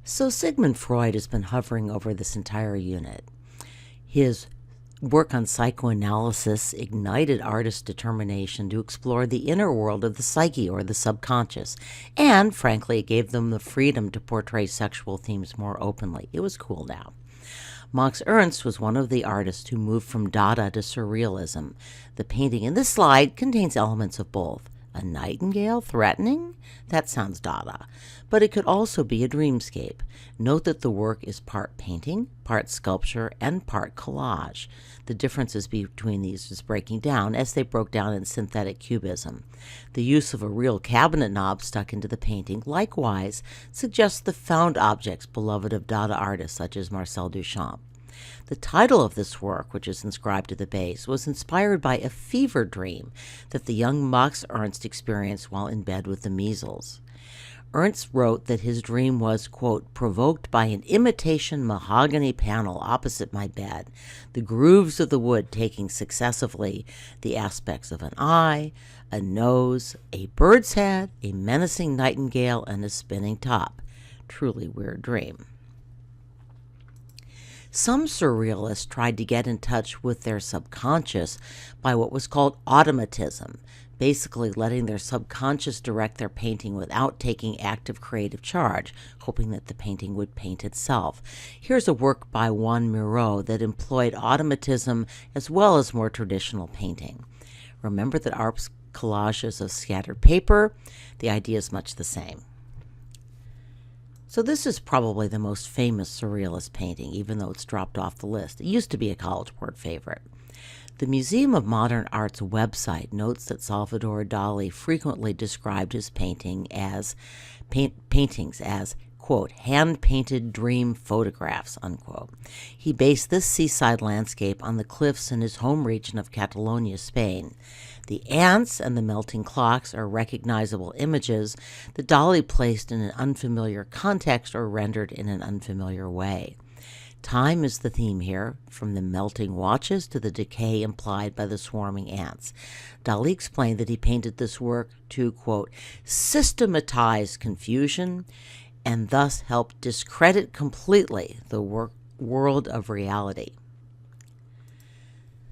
So Sigmund Freud has been hovering over this entire unit. His work on psychoanalysis ignited artists' determination to explore the inner world of the psyche or the subconscious, and frankly, it gave them the freedom to portray sexual themes more openly. It was cool now. Max Ernst was one of the artists who moved from Dada to Surrealism. The painting in this slide contains elements of both. A nightingale threatening? That sounds Dada. But it could also be a dreamscape. Note that the work is part painting, part sculpture, and part collage. The differences between these is breaking down as they broke down in synthetic cubism. The use of a real cabinet knob stuck into the painting likewise suggests the found objects beloved of Dada artists such as Marcel Duchamp. The title of this work, which is inscribed to the base, was inspired by a fever dream that the young Max Ernst experienced while in bed with the measles. Ernst wrote that his dream was, quote, provoked by an imitation mahogany panel opposite my bed, the grooves of the wood taking successively the aspects of an eye, a nose, a bird's head, a menacing nightingale, and a spinning top. Truly weird dream. Some surrealists tried to get in touch with their subconscious by what was called automatism, basically letting their subconscious direct their painting without taking active creative charge, hoping that the painting would paint itself. Here's a work by Juan Miró that employed automatism as well as more traditional painting. Remember that art's collages of scattered paper? The idea is much the same. So this is probably the most famous surrealist painting, even though it's dropped off the list. It used to be a College Board favorite. The Museum of Modern Art's website notes that Salvador Dali frequently described his paintings as, quote, hand-painted dream photographs, unquote. He based this seaside landscape on the cliffs in his home region of Catalonia, Spain. The ants and the melting clocks are recognizable images that Dali placed in an unfamiliar context or rendered in an unfamiliar way. Time is the theme here, from the melting watches to the decay implied by the swarming ants. Dali explained that he painted this work to, quote, systematize confusion and thus help discredit completely the world of reality.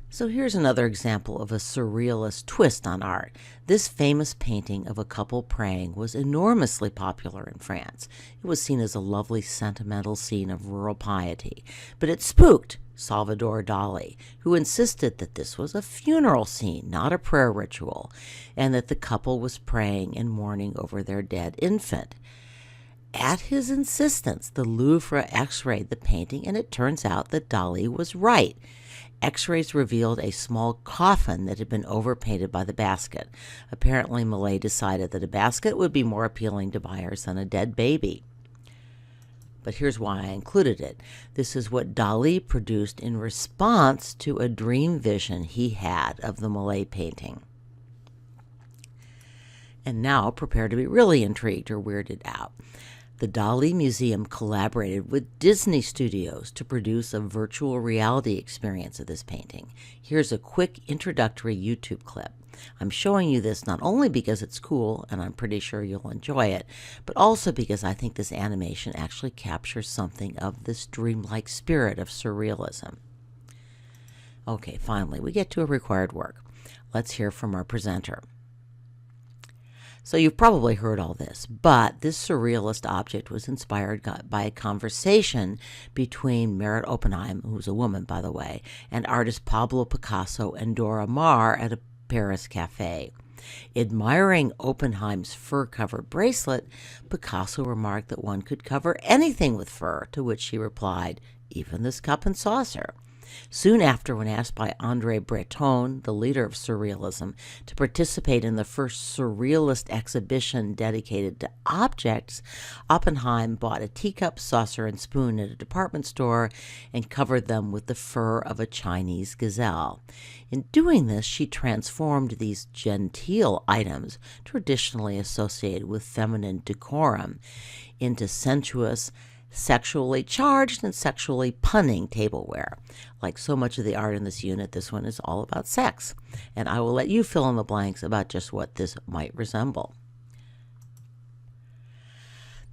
So here's another example of a surrealist twist on art. This famous painting of a couple praying was enormously popular in France. It was seen as a lovely, sentimental scene of rural piety, but it spooked Salvador Dali, who insisted that this was a funeral scene, not a prayer ritual, and that the couple was praying and mourning over their dead infant. At his insistence, the Louvre x-rayed the painting, and it turns out that Dali was right. X-rays revealed a small coffin that had been overpainted by the basket. Apparently, Millet decided that a basket would be more appealing to buyers than a dead baby. But here's why I included it. This is what Dali produced in response to a dream vision he had of the Millet painting. And now, prepare to be really intrigued or weirded out. The Dali Museum collaborated with Disney Studios to produce a virtual reality experience of this painting. Here's a quick introductory YouTube clip. I'm showing you this not only because it's cool, and I'm pretty sure you'll enjoy it, but also because I think this animation actually captures something of this dreamlike spirit of surrealism. Okay, finally, we get to a required work. Let's hear from our presenter. So you've probably heard all this, but this surrealist object was inspired by a conversation between Merit Oppenheim, who's a woman, by the way, and artist Pablo Picasso and Dora Maar at a Paris cafe. Admiring Oppenheim's fur-covered bracelet, Picasso remarked that one could cover anything with fur, to which she replied, even this cup and saucer. Soon after, when asked by André Breton, the leader of Surrealism, to participate in the first Surrealist exhibition dedicated to objects, Oppenheim bought a teacup, saucer, and spoon at a department store and covered them with the fur of a Chinese gazelle. In doing this, she transformed these genteel items, traditionally associated with feminine decorum, into sensuous, sexually charged and sexually punning tableware. Like so much of the art in this unit, this one is all about sex, and I will let you fill in the blanks about just what this might resemble.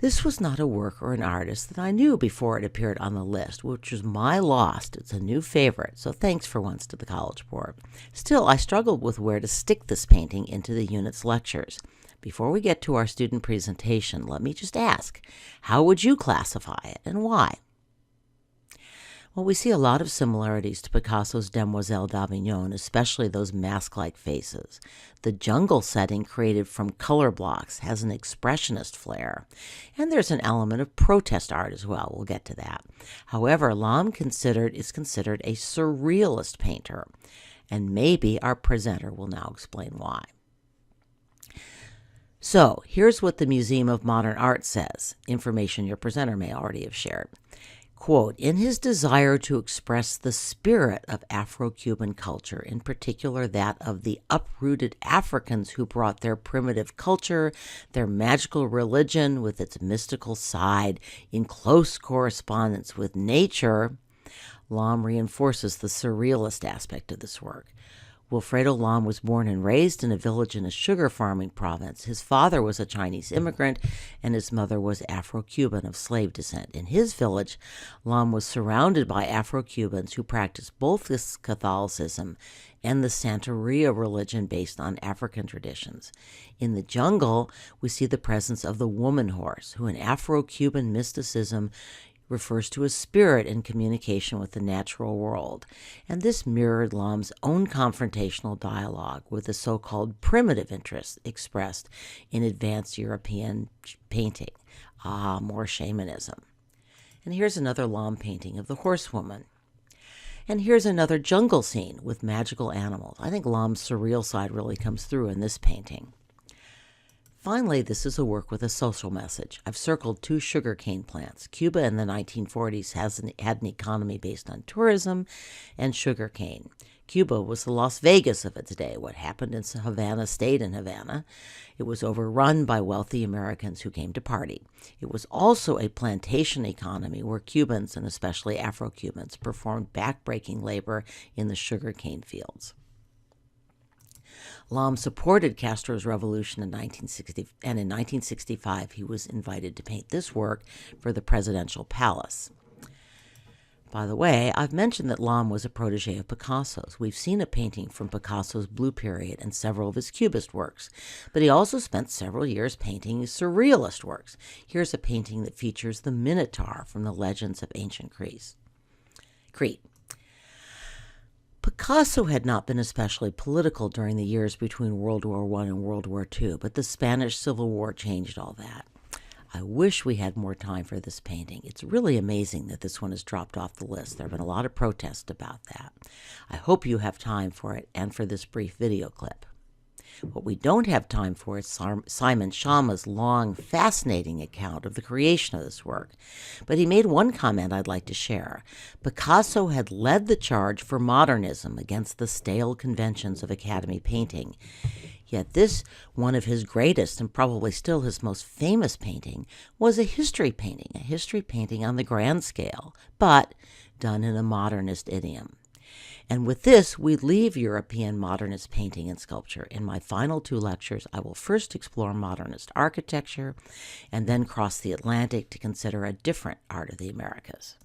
This was not a work or an artist that I knew before it appeared on the list, which was my loss. It's a new favorite, so thanks for once to the College Board. Still, I struggled with where to stick this painting into the unit's lectures. Before we get to our student presentation, let me just ask, how would you classify it and why? Well, we see a lot of similarities to Picasso's Demoiselle d'Avignon, especially those mask-like faces. The jungle setting created from color blocks has an expressionist flair, and there's an element of protest art as well. We'll get to that. However, Lam is considered a surrealist painter, and maybe our presenter will now explain why. So, here's what the Museum of Modern Art says, information your presenter may already have shared. Quote, in his desire to express the spirit of Afro-Cuban culture, in particular that of the uprooted Africans who brought their primitive culture, their magical religion with its mystical side, in close correspondence with nature, Lam reinforces the surrealist aspect of this work. Wilfredo Lam was born and raised in a village in a sugar farming province. His father was a Chinese immigrant, and his mother was Afro-Cuban of slave descent. In his village, Lam was surrounded by Afro-Cubans who practiced both this Catholicism and the Santeria religion based on African traditions. In the jungle, we see the presence of the woman horse, who in Afro-Cuban mysticism refers to a spirit in communication with the natural world, and this mirrored Lam's own confrontational dialogue with the so-called primitive interest expressed in advanced European painting, more shamanism. And here's another Lam painting of the horsewoman. And here's another jungle scene with magical animals. I think Lam's surreal side really comes through in this painting. Finally, this is a work with a social message. I've circled 2 sugarcane plants. Cuba in the 1940s had an economy based on tourism and sugarcane. Cuba was the Las Vegas of its day. What happened in Havana stayed in Havana. It was overrun by wealthy Americans who came to party. It was also a plantation economy where Cubans, and especially Afro-Cubans, performed backbreaking labor in the sugarcane fields. Lam supported Castro's revolution in 1960, and in 1965 he was invited to paint this work for the presidential palace. By the way, I've mentioned that Lam was a protege of Picasso's. We've seen a painting from Picasso's Blue Period and several of his Cubist works, but he also spent several years painting surrealist works. Here's a painting that features the Minotaur from the legends of ancient Crete. Picasso had not been especially political during the years between World War I and World War II, but the Spanish Civil War changed all that. I wish we had more time for this painting. It's really amazing that this one has dropped off the list. There have been a lot of protests about that. I hope you have time for it and for this brief video clip. What we don't have time for is Simon Schama's long, fascinating account of the creation of this work. But he made one comment I'd like to share. Picasso had led the charge for modernism against the stale conventions of Academy painting. Yet this, one of his greatest and probably still his most famous painting, was a history painting on the grand scale, but done in a modernist idiom. And with this, we leave European modernist painting and sculpture. In my final 2 lectures, I will first explore modernist architecture and then cross the Atlantic to consider a different art of the Americas.